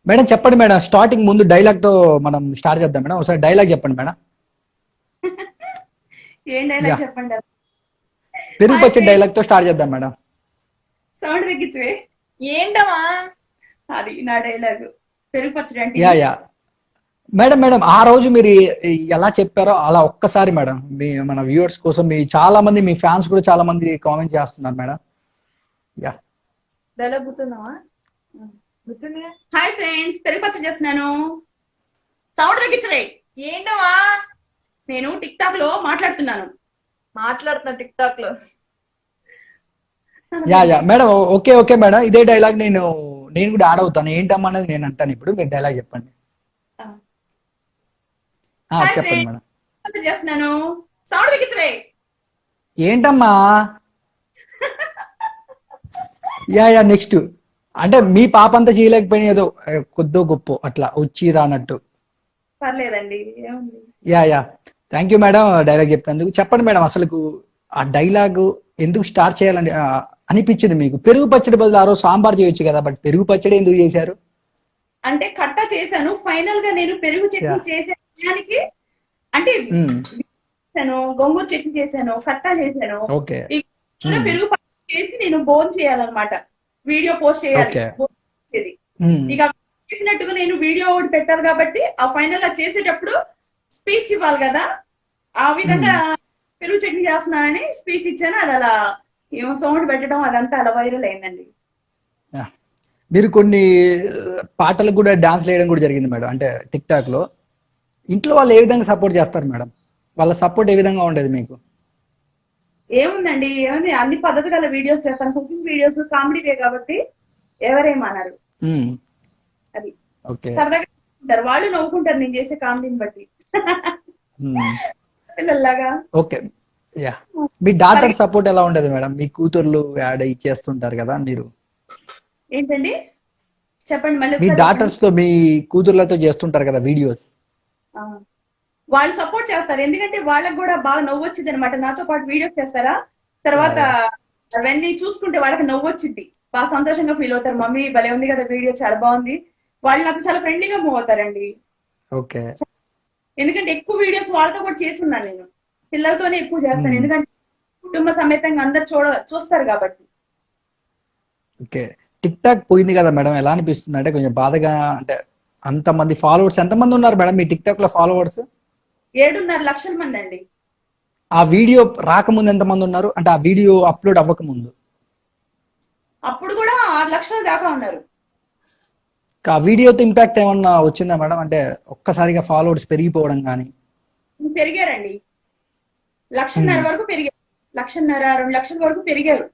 Madam చెప్పండి madam, starting ముందు dialogue తో మనం స్టార్ట్ చేద్దాం మేడం. ఒకసారి డైలాగ్ చెప్పండి మేడం. ఏం యా, డైలాగ్ చెప్పండి. పెరుగు హాయ్ పచ్చడి ఫ్రెండ్స్, డైలాగ్ తో స్టార్ట్ చేద్దాం మేడం. సౌండ్ తగ్గించవే. ఏంటమ్మా అది నా డైలాగ్. పెరుగు పచ్చడి అంటే యా ఇది. యా మేడం మేడం, ఆ రోజు మీరు ఎలా చెప్పారో అలా ఒక్కసారి మేడం, మీ మన వ్యూవర్స్ కోసం, మీ చాలా మంది మీ ఫ్యాన్స్ కూడా చాలా మంది కామెంట్ చేస్తున్నారు మేడం. యా. డైలాగ్ గుర్తుందామా? గుర్తుంది. హాయ్ ఫ్రెండ్స్, పెరుగు పచ్చడి చేస్తున్నాను. సౌండ్ తగ్గించవే. ఏంటమ్మా? నేను టిక్ టాక్ లో మాట్లాడుతున్నా టిక్ టాక్ లో. Yeah yeah madam, okay okay madam, ఇదే డైలాగ్ నేను కూడా యాడ్ అవుతాను. ఏంటమ్మా అనేది నేను అంటాను. ఇప్పుడు మీరు డైలాగ్ చెప్పండి. హాయ్ చెప్పండి ఫ్రెండ్స్, మేడం. పచ్చడి చేస్తున్నాను. సౌండ్ తగ్గించవే. ఏంటమ్మా. యా యా నెక్స్ట్, అంటే మీ పాప అంతా చేయలేకపోయినా ఏదో కొద్దో గొప్ప అట్లా వచ్చి రానట్టు. పర్లేదండి, ఏముంది. Yeah yeah thank you madam, dialogue చెప్పినందుకు. చెప్పండి మేడం, అసలు ఆ డైలాగ్ ఎందుకు స్టార్ట్ చేయాలని అనిపించింది మీకు? పెరుగు పచ్చడి బదులు ఆ రోజు సాంబార్ చేయొచ్చు కదా, బట్ పెరుగు పచ్చడి ఎందుకు చేశారు? అంటే కట్టా చేశాను. ఫైనల్ గా నేను పెరుగు యా. చట్నీ చేసే సమయానికి అంటే చేశాను, గోంగూర చట్నీ చేశాను, కట్టా చేశాను. ఓకే. ఇక పెరుగు పచ్చడి చేసి నేను బోన్ చేయాలన్నమాట. వీడియో పోస్ట్ చేయాలి. ఓకే. భోజనం చేసేది. ఇక చేసినట్టుగా నేను వీడియో ఒకటి పెట్టాలి కాబట్టి ఆ ఫైనల్ గా చేసేటప్పుడు స్పీచ్ ఇవ్వాలి కదా, ఆ విధంగా పెరుగు చట్నీ చేస్తున్నానని స్పీచ్ ఇచ్చాను. అది అలా ఏమో సౌండ్ పెట్టడం అదంతా అలా వైరల్ అయిందండి. మీరు కొన్ని పాటలకు కూడా డాన్స్ వేయడం కూడా జరిగింది మేడం, అంటే టిక్ టాక్ లో. ఇంట్లో వాళ్ళు ఏ విధంగా సపోర్ట్ చేస్తారు మేడం? వాళ్ళ సపోర్ట్ ఏ విధంగా ఉండేది మీకు? ఏముందండి, ఏముంది, అన్ని పద్ధతి గల వీడియోస్ చేస్తాను. కుకింగ్ వీడియోస్ కామెడీవే కాబట్టి ఎవరేమన్నారు. అది ఓకే. సరదాగా ఉంటారు, వాళ్ళు నవ్వుకుంటారు నేను చేసే కామెడీని బట్టి. పిల్లల్లాగా. ఓకే. యా. మీ డాటర్ సపోర్ట్ ఎలా ఉండేది మేడం? మీ కూతుర్లు యాడ్ ఇచ్చేస్తుంటారు కదా మీరు. ఏంటండి చెప్పండి మళ్ళీ మీ ఒకసారి చెప్పండి. డాటర్స్ తో, మీ కూతుర్లతో చేస్తుంటారు కదా వీడియోస్. ఆ, వాళ్ళు సపోర్ట్ చేస్తారు, ఎందుకంటే వాళ్ళకి కూడా బాగా నవ్వు వచ్చింది అనమాట. నాతో పాటు వీడియోస్ చేస్తారా, యా తర్వాత యా అవన్నీ చూసుకుంటే వాళ్ళకి నవ్వు వచ్చింది. బాగా సంతోషంగా ఫీల్ అవుతారు. మమ్మీ భలే ఉంది కదా వీడియో, చాలా బాగుంది. వాళ్ళు నాతో చాలా ఫ్రెండ్లీగా మూవ్ అవుతారండి. ఓకే. ఎందుకంటే ఎక్కువ వీడియోస్ వాళ్ళతో కూడా చేసి ఉన్నాను నేను. పిల్లలతోనే ఎక్కువ చేస్తాను, ఎందుకంటే కుటుంబ సమేతంగా అందరు చూస్తారు కాబట్టి. ఓకే. టిక్ టాక్ పోయింది కదా మేడం, ఎలా అనిపిస్తుంది? అంటే కొంచెం బాధగా, అంటే అంతమంది ఫాలోవర్స్ ఎంతమంది ఉన్నారు మేడం మీ టిక్ టాక్ లో ఫాలోవర్స్? 7.5 లక్షల మంది అండి. ఆ వీడియో రాకముందు ఎంతమంది ఉన్నారు, అంటే ఆ వీడియో అప్లోడ్ అవ్వక ముందు? అప్పుడు కూడా 6 లక్షల దాకా ఉన్నారు. ఆ వీడియోతో ఇంపాక్ట్ ఏమన్నా వచ్చిందా మేడం? అంటే ఒక్కసారిగా ఫాలోవర్స్ పెరిగిపోవడం కానీ? పెరిగారండి, 1.5 లక్షల వరకు పెరిగారు. 1.5 2 లక్షల వరకు పెరిగారు.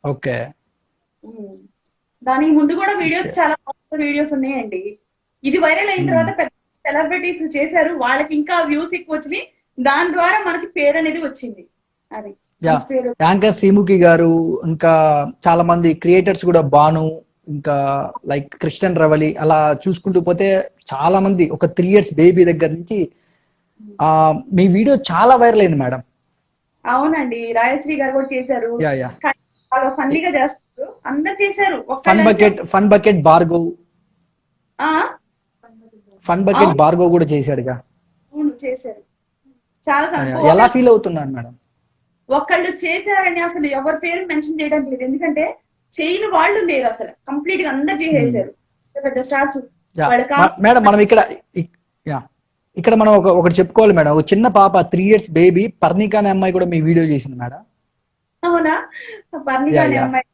ఓకే. దానికి ముందు కూడా వీడియోస్ ఓకే. చాలా వీడియోస్ ఉన్నాయండి. ఇది వైరల్ అయిన తర్వాత పెద్ద సెలబ్రిటీస్ చేశారు, వాళ్ళకి ఇంకా వ్యూస్ ఎక్కువ వచ్చినాయి. దాని ద్వారా మనకి పేరు అనేది వచ్చింది. అది యా. మంచి పేరు. యాంకర్ శ్రీముఖి గారు, ఇంకా చాలా మంది క్రియేటర్స్ కూడా, బాను, ఇంకా లైక్ క్రిస్టియన్ రవలి, అలా చూసుకుంటూ పోతే చాలా మంది, ఒక 3 years బేబీ దగ్గర నుంచి ఆ మీ వీడియో చాలా వైరల్ అయింది మేడం. అవునండి, రాయశ్రీ గారు కూడా చేశారు. యా యా బాగా ఫన్నీగా చేస్తారు, అందరు చేశారు. ఫన్ బకెట్ భార్గవ్, ఆ ఫన్ బకెట్ అవును, భార్గవ్ కూడా చేశాడుగా. అవును చేశారు. చాలా ఎలా ఫీల్ అవుతున్నారు మేడం? ఒకళ్ళు చేశారని అసలు ఎవరి పేరు మెన్షన్ చేయడం లేదు, ఎందుకంటే చేయని వాళ్ళు లేరు అసలు. కంప్లీట్ గా అందరు చేసేసారు, పెద్ద స్టార్స్. యా వాళ్ళ మేడం, మనం యా ఇక్కడ మనం ఒకటి చెప్పుకోవాలి మేడం. ఒక చిన్న పాప 3 years బేబీ పర్ణిక అనే అమ్మాయి కూడా మీ వీడియో చేసింది మేడం. అవునా, పర్ణిక యా అనే యా అమ్మాయి.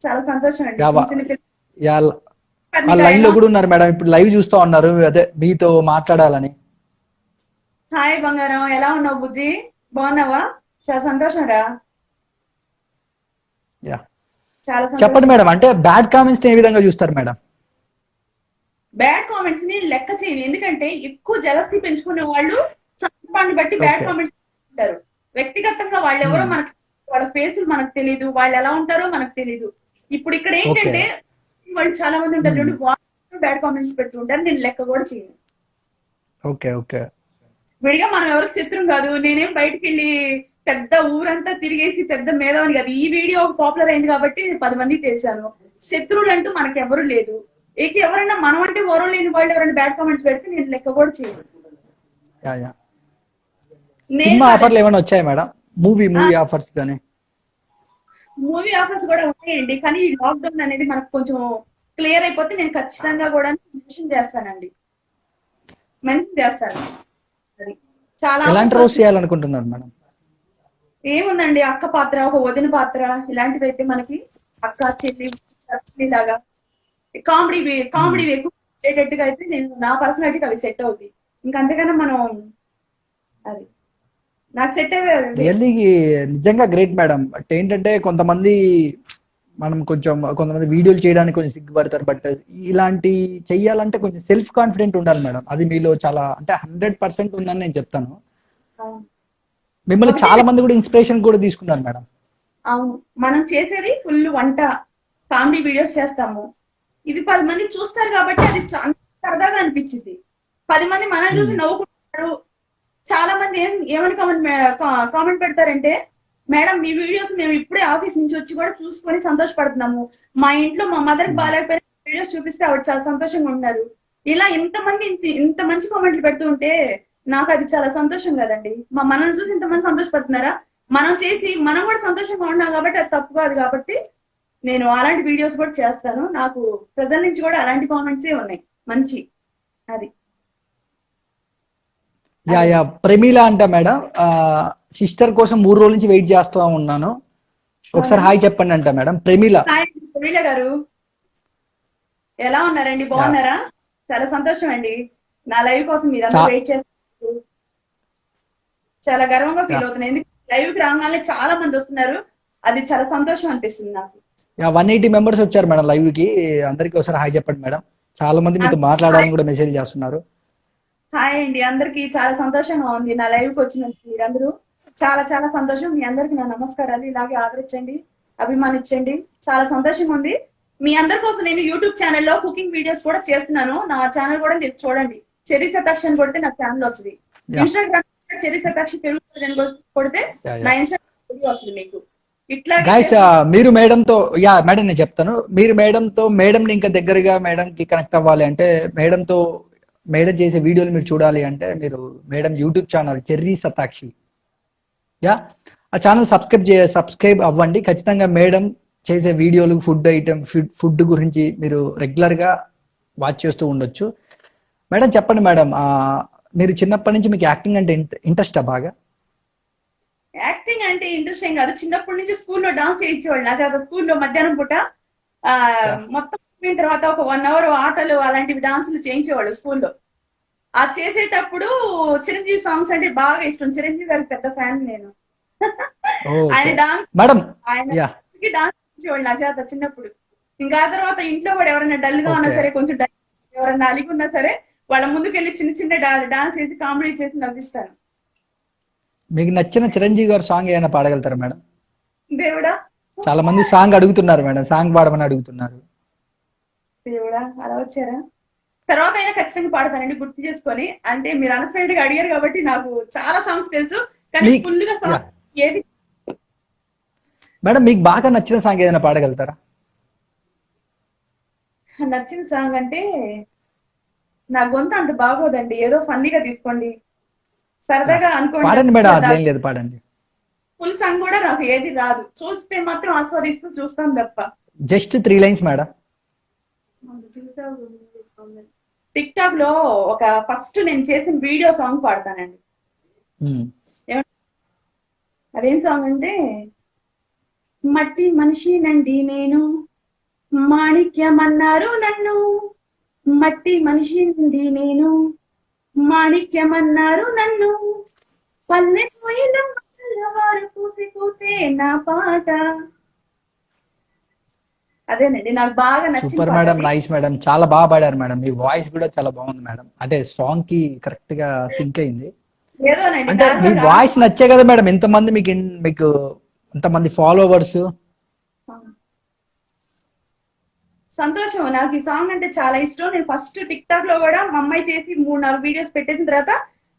చాలా సంతోషం అండి. యా చిన్న చిన్న పిల్లలు. యా ఆ పర్ణిక లైన్ లో ఎలా? కూడా ఉన్నారు మేడం, ఇప్పుడు లైవ్ చూస్తా ఉన్నారు, అదే మీతో మాట్లాడాలని. హాయ్ బంగారం, ఎలా ఉన్నావు బుజ్జి? బాగున్నావా? చాలా సంతోషం రా. యా చాలా చెప్పండి సంతోషం. మేడం, అంటే బ్యాడ్ కామెంట్స్ ఏ విధంగా చూస్తారు మేడం? బ్యాడ్ కామెంట్స్ ని లెక్క చేయను, ఎందుకంటే ఎక్కువ జలసీ పెంచుకునే వాళ్ళు సందర్భాన్ని బట్టి బ్యాడ్ ఓకే. కామెంట్స్ ఉంటారు. వ్యక్తిగతంగా వాళ్ళు ఎవరో మనకు, వాళ్ళ ఫేసులు మనకు తెలియదు, వాళ్ళు ఎలా ఉంటారో మనకు తెలియదు. ఇప్పుడు ఇక్కడ ఓకే. ఏంటంటే వాళ్ళు చాలా మంది ఉంటారు చూడండి, వాళ్ళు బ్యాడ్ కామెంట్స్ పెడుతూ ఉంటారు. నేను లెక్క కూడా చేయను. ఓకే. ఓకే. విడిగా మనం ఎవరికి శత్రుం కాదు. నేనేం బయటకు వెళ్ళి పెద్ద ఊరంతా తిరిగేసి పెద్ద మేధావిని కాదు. ఈ వీడియో పాపులర్ అయింది కాబట్టి 10 మందికి తెలిసాను. శత్రువులు అంటూ మనకి ఎవరు లేదు. ఇక ఎవరైనా మనం అంటే ఓరో లేని వాళ్ళు ఎవరైనా బ్యాడ్ కామెంట్స్ పెడితే నేను లెక్క కూడా చేయను. Yeah yeah. నేను సినిమా ఆఫర్లు ఏమైనా వచ్చాయి మేడం? మూవీ ఆఫర్స్ కానీ? మూవీ ఆఫర్స్ కూడా ఉన్నాయండి, కానీ ఈ లాక్డౌన్ అనేది మనకు కొంచెం క్లియర్ అయిపోతే నేను ఖచ్చితంగా కూడా మెన్షన్ చేస్తానండి, మెన్షన్ చేస్తాను. అది చాలా ఎలాంటి రోల్స్ చేయాలనుకుంటున్నారు మేడం? ఏముందండి, అక్క పాత్ర, ఒక వదిన పాత్ర, ఇలాంటివి అయితే మనకి అక్క చెల్లి లాగా కామెడీ ఎక్కువ ఉండేటట్టుగా అయితే నేను నా పర్సనాలిటీకి అవి సెట్ అవుతాయి. ఇంకంతకన్నా మనం అది నాకు సెట్ అయ్యే. రియల్లీ నిజంగా గ్రేట్ మేడం. బట్ ఏంటంటే కొంతమంది కొంతమంది వీడియోలు చేయడానికి కొంచెం సిగ్గుపడతారు. బట్ ఇలాంటి చెయ్యాలంటే కొంచెం సెల్ఫ్ కాన్ఫిడెంట్ ఉండాలి మేడం. అది మీలో చాలా అంటే 100% ఉందని నేను చెప్తాను. మిమ్మల్ని చాలా మంది కూడా ఇన్స్పిరేషన్ కూడా తీసుకున్నారు మేడం. అవును, మనం చేసేది ఫుల్ వంట కామెడీ వీడియోస్ చేస్తాము. ఇది 10 మంది చూస్తారు కాబట్టి అది సరదాగా అనిపించింది. 10 మంది మనం చూసి నవ్వుకుంటారు. చాలా మంది ఏమని కామెంట్ పెడతారంటే, మేడం మీ వీడియోస్ మేము ఇప్పుడే ఆఫీస్ నుంచి వచ్చి కూడా చూసుకొని సంతోషపడుతున్నాము. మా ఇంట్లో మా మదర్కి బాగాలేకపోయినా వీడియోస్ చూపిస్తే ఆవిడ చాలా సంతోషంగా ఉన్నారు. ఇలా ఇంతమంది ఇంత మంచి కామెంట్లు పెడుతూ ఉంటే నాకు అది చాలా సంతోషం కదండి. మనల్ని చూసి ఇంతమంది సంతోషపడుతున్నారా, మనం చేసి మనం కూడా సంతోషంగా ఉన్నాం కాబట్టి అది తప్పు కాదు. కాబట్టి నేను అలాంటి వీడియోస్ కూడా చేస్తాను. నాకు ప్రజల నుంచి కూడా అలాంటి కామెంట్సే ఉన్నాయి మంచి. అది యా యా. ప్రమీల అంట మేడం, సిస్టర్ కోసం 3 రోజుల నుంచి వెయిట్ చేస్తూ ఉన్నాను, ఒకసారి హాయ్ చెప్పండి అంట మేడం. ప్రమీల. హాయ్ ప్రమీల గారు, ఎలా ఉన్నారండి? బాగున్నారా? చాలా సంతోషం అండి, నా లైవ్ కోసం మీరందరూ వెయిట్ చేస్తున్నారు. చాలా గర్వంగా ఫీల్ అవుతున్నాను, ఎందుకంటే లైవ్ కి రాగానే చాలా మంది వస్తున్నారు. అది చాలా సంతోషం అనిపిస్తుంది నాకు. 180 మెంబర్స్ వచ్చారు మేడం లైవ్ కి. అందరికి ఒకసారి హాయ్ చెప్పండి మేడం. చాలా మంది మీతో మాట్లాడాలని కూడా మెసేజ్ చేస్తున్నారు. హాయ్ అండి, అందరికి చాలా సంతోషంగా ఉంది నా లైవ్ కి వచ్చినందుకు. మీరందరూ చాలా చాలా సంతోషం. మీ అందరికి నా నమస్కారాలు. ఇలాగే ఆదరించండి, అభిమానించండి. చాలా సంతోషంగా ఉంది. మీ అందరి కోసం నేను యూట్యూబ్ ఛానల్లో కుకింగ్ వీడియోస్ కూడా చేస్తున్నాను. నా ఛానల్ కూడా మీరు చూడండి. చెర్రీ శతాక్షి అని కొడితే నా ఛానల్ వస్తుంది. ఇన్స్టాగ్రామ్ చెర్రీ శతాక్షి పెరుగుతుంది కొడితే నా ఇన్స్టాగ్రామ్ వీడియో వస్తుంది మీకు. ఇట్లా మీరు మేడంతో, మేడం నేను చెప్తాను, మీరు మేడం ఇంకా దగ్గరగా మేడం కి కనెక్ట్ అవ్వాలి అంటే, మేడం చేసే వీడియోలు మీరు చూడాలి అంటే మీరు madam YouTube channel cherry Shatakshi, ఆ ఛానల్ సబ్స్క్రైబ్ అవ్వండి. ఖచ్చితంగా మేడం చేసే వీడియోలు, ఫుడ్ గురించి మీరు రెగ్యులర్ గా వాచ్ చేస్తూ ఉండొచ్చు. మేడం చెప్పండి మేడం, మీరు చిన్నప్పటి నుంచి మీకు యాక్టింగ్ అంటే ఇంట్రెస్టా బాగా? యాక్టింగ్ అంటే ఇంట్రెస్ట్ ఏం కాదు, చిన్నప్పటి నుంచి స్కూల్లో డాన్స్ చేయించేవాళ్ళు నా చేత. స్కూల్లో మధ్యాహ్నం పూట మొత్తం అయిన తర్వాత ఒక 1 అవర్ ఆటలు అలాంటివి డాన్సులు చేయించేవాళ్ళు స్కూల్లో. ఆ చేసేటప్పుడు చిరంజీవి సాంగ్స్ అంటే బాగా ఇష్టం. చిరంజీవి గారికి పెద్ద ఫ్యాన్ నేను. ఆయన డాన్స్ చేయించేవాళ్ళు నా చేత చిన్నప్పుడు. ఇంకా ఆ తర్వాత ఇంట్లో కూడా ఎవరైనా డల్ గా ఉన్నా సరే, కొంచెం డల్ ఎవరైనా అలిగి ఉన్నా సరే, వాళ్ళ ముందుకెళ్ళి చిన్న డాన్స్ చేసి కామెడీ చేసి నవ్విస్తాను. మీకు నచ్చిన చిరంజీవి గారు సాంగ్ ఏమైనా పాడగలుగుతారా మేడం? దేవుడా, చాలా మంది సాంగ్ అడుగుతున్నారు మేడం, సాంగ్ పాడమని అడుగుతున్నారు. దేవుడా, అలా వచ్చారా? తర్వాత అయినా ఖచ్చితంగా పాడతానండి, గుర్తు చేసుకొని. అంటే మీరు అన్ఎక్స్పెక్టెడ్ గా అడిగారు కాబట్టి నాకు చాలా సాంగ్స్ తెలుసు, కానీ ఫుల్ గా సాంగ్ ఏది. మేడం మీకు బాగా నచ్చిన సాంగ్ ఏదైనా పాడగలుగుతారా? నచ్చిన సాంగ్ అంటే నా గొంతు అంత బాగోదండి, ఏదో ఫన్నీగా తీసుకోండి, సరదాగా అనుకోండి. పాడండి మేడం, అట్లేం లేదు, పాడండి. ఫుల్ సాంగ్ కూడా నాకు ఏది రాదు, చూస్తే మాత్రం ఆస్వాదిస్తూ చూస్తాను తప్ప. Just 3 lines madam. Tick talk లో ఒక ఫస్ట్ నేను చేసిన వీడియో సాంగ్ పాడతానండి. అదేం సాంగ్ అంటే, మట్టి మనిషి నండి నేను, మాణిక్యమన్నారు నన్ను, మట్టి మనిషి నుండి నేను, మాణిక్యమన్నారు నన్ను, పల్లె వారు కూసి కూసే నా పాట. అదేనండి నాకు బాగా నచ్చింది. సూపర్ మేడం, నైస్ మేడం, చాలా బాగా పాడారు మేడం. మీ వాయిస్ కూడా చాలా బాగుంది మేడం, అంటే సాంగ్ కి కరెక్ట్ గా సింక్ అయింది. అంటే మీ వాయిస్ నచ్చే కదా మేడం ఎంతమంది మీకు ఇంతమంది ఫాలోవర్స్. సంతోషం, నాకు ఈ సాంగ్ అంటే చాలా ఇష్టం. నేను ఫస్ట్ టిక్ టాక్ లో కూడా మా అమ్మాయి చేసి 3-4 వీడియోస్ పెట్టేసిన తర్వాత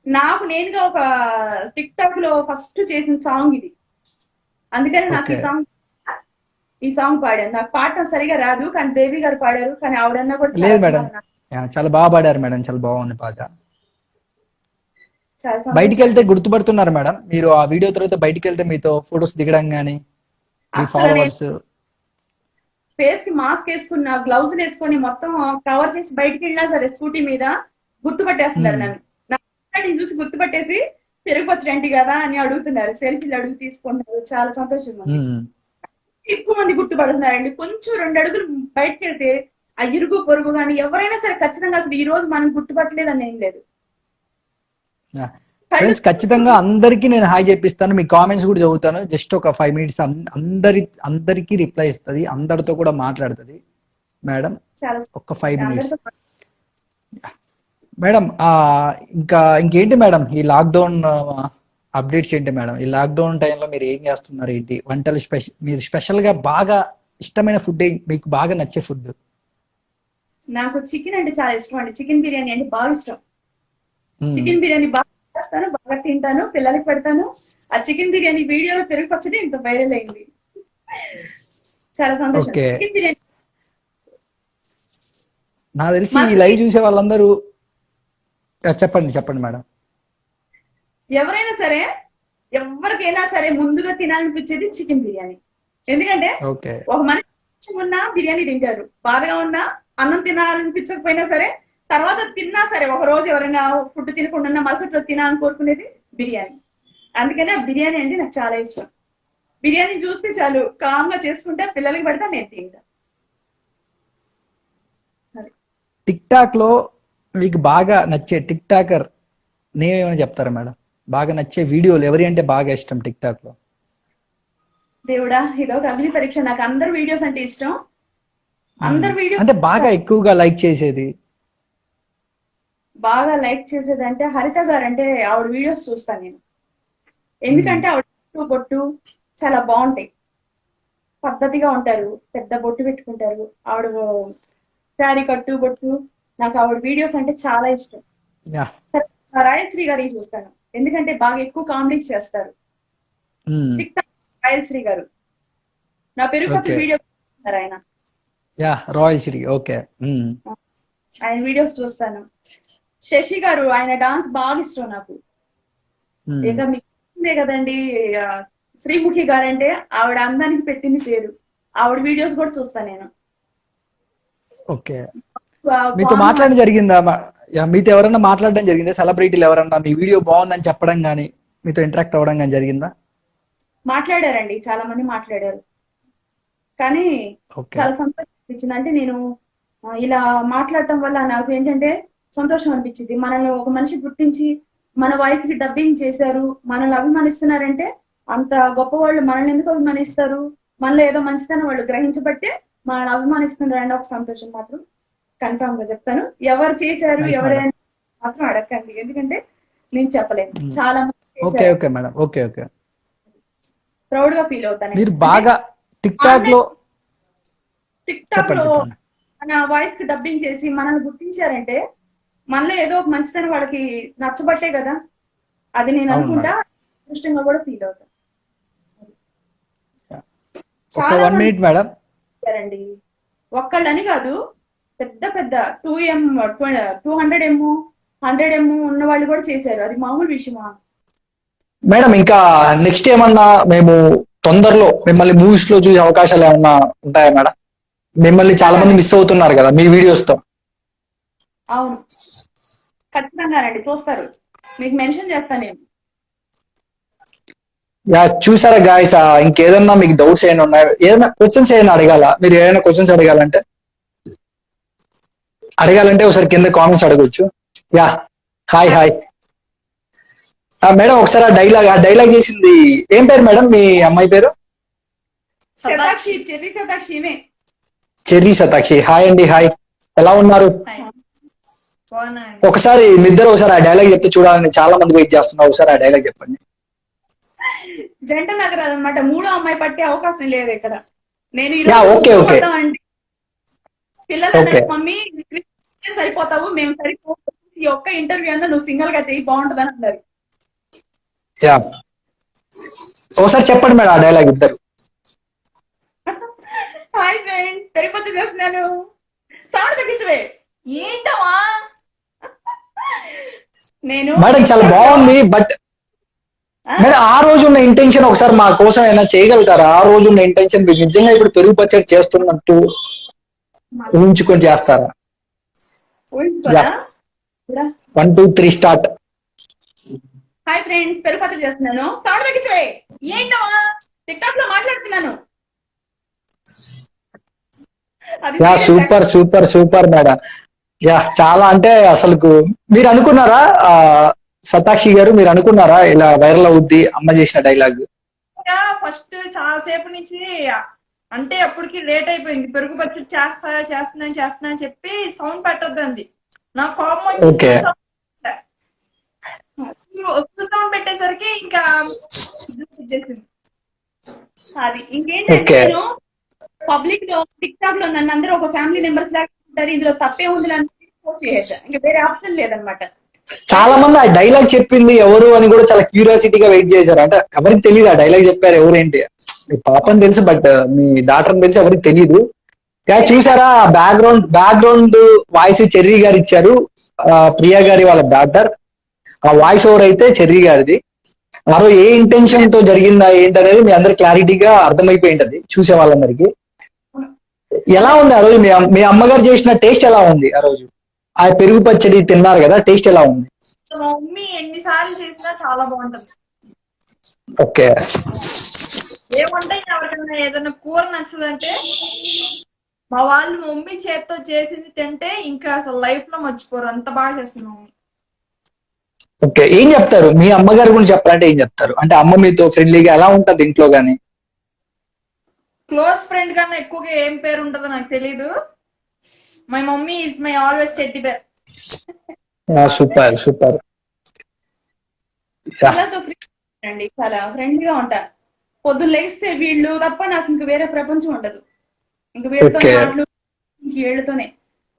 నాకు నేనుగా ఒక టిక్ టాక్ లో ఫస్ట్ చేసిన సాంగ్ ఇది. అందుకని నాకు ఈ సాంగ్ ఈ సాంగ్ పాడాను. నాకు పాడటం సరిగా రాదు, కానీ బేబీ గారు పాడారు. కానీ ఆవిడన్నా కూడా లేదు చాలా మేడం, బాగా చాలా బాగా పాడారు మేడం, చాలా బాగుంది పాట. చాలా బయటికి సంతోషం. వెళ్తే గుర్తుపడుతున్నారు మేడం మీరు? ఆ వీడియో తర్వాత బయటికి వెళ్తే మీతో ఫొటోస్ దిగడం కానీ మీ అసలు నేను ఫాలోవర్స్? ఫేస్ కి మాస్క్ వేసుకున్న, గ్లౌజ్ వేసుకొని మొత్తం కవర్ చేసి బయటికి వెళ్ళినా సరే స్కూటీ మీద గుర్తుపట్టేస్తున్నారు నన్ను. నేను చూసి గుర్తుపట్టేసి పెరుగు పచ్చడి ఏంటి కదా అని అడుగుతున్నారు, సెల్ఫీలు అడుగు తీసుకుంటున్నారు. చాలా సంతోషంగా ఉంది. ఎక్కువ మంది గుర్తుపడుతున్నారండి. కొంచెం 2 అడుగులు బయటకు వెళ్తే ఆ ఇరుగు పొరుగు కానీ ఎవరైనా సరే ఖచ్చితంగా అసలు ఈ రోజు మనం గుర్తుపట్టలేదని ఏం లేదు. ఫ్రెండ్స్ ఖచ్చితంగా అందరికీ నేను హాయ్ చెప్పిస్తాను, మీ కామెంట్స్ కూడా చదువుతాను. జస్ట్ ఒక 5 minutes అందరికి రిప్లై ఇస్తుంది, అందరితో కూడా మాట్లాడుతుంది మేడం. చాలా ఒక 5 minutes అందరితో మేడం. ఇంకేంటి మేడం ఈ లాక్డౌన్ అప్డేట్స్ ఏంటి మేడం? ఈ లాక్డౌన్ టైంలో మీరు ఏం చేస్తున్నారు ఏంటి? వంటలు మీరు స్పెషల్ గా బాగా ఇష్టమైన ఫుడ్, మీకు బాగా నచ్చే ఫుడ్? నాకు చికెన్ అంటే చాలా ఇష్టం అండి. చికెన్ బిర్యానీ అంటే బాగా ఇష్టం. చికెన్ బిర్యానీ బాగా చేస్తాను, బాగా తింటాను, పిల్లలకి పెడతాను. ఆ చికెన్ బిర్యానీ వీడియోలో పెరుగు పచ్చడి ఇంత వైరల్ అయింది. చాలా సంతోషం. ఓకే. చికెన్ బిర్యానీ నాకు తెలిసి ఈ లైవ్ చూసే వాళ్ళందరూ చెప్పండి మేడం. ఎవరైనా సరే, ఎవరికైనా సరే ముందుగా తినాలనిపించేది చికెన్ బిర్యానీ. ఎందుకంటే ఒక మనిషి ఉన్నా బిర్యానీ తింటారు, బాధగా ఉన్నా అన్నం తినాలనిపించకపోయినా సరే, తర్వాత తిన్నా సరే, ఒక రోజు ఎవరైనా ఫుడ్ తినకుండా మరుసటి రోజు తినాలని కోరుకునేది బిర్యానీ. అందుకని ఆ బిర్యానీ అంటే నాకు చాలా ఇష్టం. బిర్యానీ చూస్తే చాలు కామ్ గా చేసుకుంటా, పిల్లలకి పెడతా, నేను తింటా. టిక్ టాక్ లో మీకు బాగా నచ్చే టిక్ టాకర్ నేమ్ ఏమైనా చెప్తారా మేడం? బాగా నచ్చే వీడియోలు ఎవరి అంటే బాగా ఇష్టం టిక్ టాక్ లో? దేవుడా, ఇదొక అగ్ని పరీక్ష. నాకు అందరు వీడియోస్ అంటే ఇష్టం. అందరు వీడియోస్ అంటే బాగా ఎక్కువగా లైక్ చేసేది? బాగా లైక్ చేసేది అంటే హరిత గారు. అంటే ఆవిడ వీడియోస్ చూస్తాను నేను. ఎందుకంటే ఆవిడ బొట్టు చాలా బాగుంటాయి, పద్ధతిగా ఉంటారు, పెద్ద బొట్టు పెట్టుకుంటారు. ఆవిడ శారీ కట్టు బొట్టు, నాకు ఆవిడ వీడియోస్ అంటే చాలా ఇష్టం. రాయలశ్రీ గారి చూస్తాను, ఎందుకంటే బాగా ఎక్కువ కామెడీస్ చేస్తారు. టిక్ టాక్ రాయలశ్రీ గారు నా పెరుగు పచ్చడి వీడియో ఆయన. రాయలశ్రీ, ఓకే. ఆయన వీడియోస్ చూస్తాను. శశి గారు, ఆయన డాన్స్ బాగా ఇష్టం నాకు. ఇక మీకుందే కదండి శ్రీముఖి గారు అంటే, ఆవిడ అందానికి పెట్టింది పేరు. ఆవిడ వీడియోస్ కూడా చూస్తాను నేను. ఓకే. మీతో మాట్లాడడం జరిగిందా? మీతో ఎవరన్నా మాట్లాడడం జరిగిందా? సెలబ్రిటీలు ఎవరన్నా మీ వీడియో బాగుందని చెప్పడం కానీ, మీతో ఇంటరాక్ట్ అవ్వడం కానీ జరిగిందా? మాట్లాడారండి, చాలా మంది మాట్లాడారు. కానీ చాలా సంతోషం అనిపించింది. అంటే నేను ఇలా మాట్లాడటం వల్ల నాకు ఏంటంటే సంతోషం అనిపించింది. మనల్ని ఒక మనిషి గుర్తించి మన వాయిస్ కి డబ్బింగ్ చేశారు, మనల్ని అభిమానిస్తున్నారంటే, అంత గొప్ప వాళ్ళు మనల్ని ఎందుకు అభిమానిస్తారు? మనలో ఏదో మంచితనం వాళ్ళు గ్రహించబట్టే మనల్ని అభిమానిస్తున్నారు అంటే ఒక సంతోషం మాత్రం కన్ఫామ్ గా చెప్తాను. ఎవరు చేశారు ఎవరైనా మాత్రం అడగండి, ఎందుకంటే నేను చెప్పలేను. చాలా మంది ప్రౌడ్ గా ఫీల్ అవుతాను. మీరు బాగా టిక్ టాక్ లో మన వాయిస్ కి డబ్బింగ్ చేసి మనల్ని గుర్తించారంటే, మనలో ఏదో ఒక మంచితనం వాళ్ళకి నచ్చబట్టే కదా. అది నేను అనుకుంటా, ఇష్టంగా కూడా ఫీల్ అవుతాను. చాలా మంది ఒక్కళ్ళని కాదు, పెద్ద పెద్ద 200M 100M ఉన్న వాళ్ళు కూడా చేశారు. అది మామూలు విషయమా మేడం? ఇంకా నెక్స్ట్ ఏమన్నా మేము తొందరలో మిమ్మల్ని మూవీస్ లో చూసే అవకాశాలు ఏమన్నా ఉంటాయా మేడం? మిమ్మల్ని చాలా మంది మిస్ అవుతున్నారు కదా మీ వీడియోస్ తో. అవును, ఖచ్చితంగా రండి, చూస్తారు. మీకు మెన్షన్ చేస్తాను నేను. చూసారా గాయస్? ఇంకేదన్నా మీకు డౌట్స్ ఏమైనా ఉన్నాయా? ఏదైనా క్వశ్చన్స్ ఏమైనా అడగాల? మీరు ఏమైనా క్వశ్చన్స్ అడగాలంటే ఒకసారి కింద కామెంట్స్ అడగొచ్చు. Hi madam. ఒకసారి ఆ డైలాగ్ చేసింది ఏం పేరు మేడం? మీ అమ్మాయి పేరు? చెర్రీ శతాక్షి. హాయ్ అండి. హాయ్, ఎలా ఉన్నారు? ఒకసారి నిద్ర ఆ డైలాగ్ చెప్తే చూడాలని చాలా మంది వెయిట్ చేస్తున్నారు. ఒకసారి ఆ డైలాగ్ చెప్పండి. జంట నగరాలు అనమాట. మూడో అమ్మాయి పట్టే అవకాశం లేదు ఇక్కడ. నేను పిల్లలు మమ్మీ సరిపోతావు, మేము సరిపో, ఈ ఒక్క ఇంటర్వ్యూ అన్నా నువ్వు సింగిల్ గా చెయ్యి, బాగుంటది అని అన్నారు. ఒకసారి చెప్పండి మేడం ఆ డైలాగ్ ఇద్దరు. హాయ్ ఫ్రెండ్, పెరిగిపోతే చేస్తున్నాను. సౌండ్ తగ్గించవే. ఏంటమ్మా? నేను మేడం చాలా బాగుంది, బట్ మేడం ఆ రోజు ఉన్న ఇంటెన్షన్ ఒకసారి మా కోసం ఏమైనా చేయగలుగుతారా? ఆ రోజు ఉన్న ఇంటెన్షన్ మీరు నిజంగా ఇప్పుడు పెరుగు పచ్చడి చేస్తున్నట్టు ఊహించుకొని చేస్తారా? ఊహించుకోనా? 1 2 3 స్టార్ట్. హాయ్ ఫ్రెండ్స్, పెరుగు పచ్చడి చేస్తున్నాను. సౌండ్ తగ్గించవే. ఏంటమ్మా? టిక్ టాక్ లో మాట్లాడుతున్నాను. అది yeah serious super super super madam. Yeah చాలా అంటే అసలు మీరు అనుకున్నారా సతాక్షి గారు, మీరు అనుకున్నారా ఇలా వైరల్ అవుద్ది అమ్మ చేసిన డైలాగ్? ఫస్ట్ చాలా సేపు నుంచి అంటే అప్పటికి లేట్ అయిపోయింది. పెరుగు పచ్చడి చేస్తున్నా అని చెప్పి సౌండ్ పెట్టొద్దండి. నాకు కోపం ఓకే. వచ్చింది సౌండ్ పెట్టేసరికి ఇంకా అది ఇంకేంటంటే ఓకే. నేను పబ్లిక్ లో టిక్ టాక్ లో నన్ను అందరూ ఒక ఫ్యామిలీ మెంబర్స్ లాగా ఉంటారు. ఇందులో తప్పే ఉంది అని పోస్ట్ చేయొచ్చు. ఇంకా వేరే ఆప్షన్ లేదనమాట. చాలా మంది ఆ డైలాగ్ చెప్పింది ఎవరు అని కూడా చాలా క్యూరియాసిటీగా వెయిట్ చేశారు. అంటే ఎవరికి తెలియదు ఆ డైలాగ్ చెప్పారు ఎవరేంటి. మీ పాపని తెలుసు, బట్ మీ డాటర్ తెలిసి ఎవరికి తెలియదు. చూసారా బ్యాక్గ్రౌండ్ వాయిస్ చెర్రీ గారు ఇచ్చారు. ప్రియా గారి వాళ్ళ డాటర్. ఆ వాయిస్ ఓవర్ అయితే చెర్రీ గారిది. ఆ రోజు ఏ ఇంటెన్షన్ తో జరిగిందా ఏంటనేది మీ అందరికి క్లారిటీగా అర్థమైపోయి ఉంటది చూసే వాళ్ళందరికీ. ఎలా ఉంది ఆ రోజు మీ అమ్మగారు చేసిన టేస్ట్ ఎలా ఉంది ఆ రోజు? ఆ పెరుగు పచ్చడి తిన్నారు కదా, టేస్ట్ ఎలా ఉంది? మా మమ్మీ ఎన్నిసార్లు చేసినా చాలా బాగుంటది. ఓకే. ఏమంటే ఎవరికైనా ఏదైనా కూర నచ్చదంటే మా వాళ్ళు మమ్మీ చేత్తో చేసింది తింటే ఇంకా అసలు లైఫ్ లో మర్చిపోరు. అంత బాగా చేస్తుంది మమ్మీ. ఓకే, ఏం చెప్తారు మీ అమ్మగారి గురించి చెప్పాలంటే ఏం చెప్తారు? అంటే అమ్మ మీతో ఫ్రెండ్లీగా ఎలా ఉంటది ఇంట్లో గానీ? క్లోజ్ ఫ్రెండ్ కన్నా ఎక్కువగా ఏం పేరు ఉంటుందో నాకు తెలీదు. My mummy is my always teddy bear. Super super. పిల్లలతో ఫ్రీ అండి, చాలా ఫ్రెండ్లీగా ఉంటా. పొద్దున్న లేస్తే వీళ్ళు తప్ప నాకు ఇంక వేరే ప్రపంచం ఉండదు. ఇంక వీళ్ళతో ఓకే. మాటలు వీళ్ళతోనే.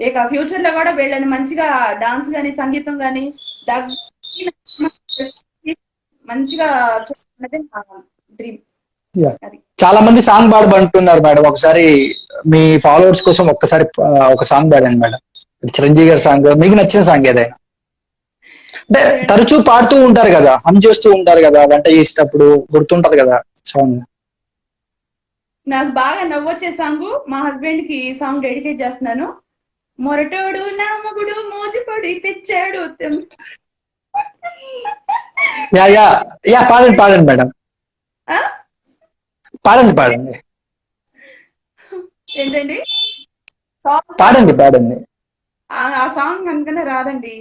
ఇక ఫ్యూచర్ లో కూడా వీళ్ళని మంచిగా డాన్స్ గాని సంగీతం గాని మంచిగా చూడాలన్నదే నా డ్రీమ్. అది చాలా మంది సాంగ్ పాడమంటున్నారు మేడం. ఒకసారి మీ ఫాలోవర్స్ కోసం ఒక సాంగ్ పాడండి మేడం. చిరంజీవి గారి సాంగ్, మీకు నచ్చిన సాంగ్ ఏదైనా. అంటే తరచూ పాడుతూ ఉంటారు కదా, హమ్ చేస్తూ ఉంటారు కదా వంట చేసేటప్పుడు, గుర్తుంటది కదా సాంగ్. నాకు బాగా నవ్వొచ్చే సాంగ్ మా హస్బెండ్ కి సాంగ్ డెడికేట్ చేస్తున్నాను. మొరటోడు నా మగుడు మోజుపడి తెచ్చాడు. యా యా యా పాడండి పాడండి మేడం. ఆ? పాడండి ఏంటండి? పాడండి పాడండి. ఆ సాంగ్ అనుకునే రాదండి.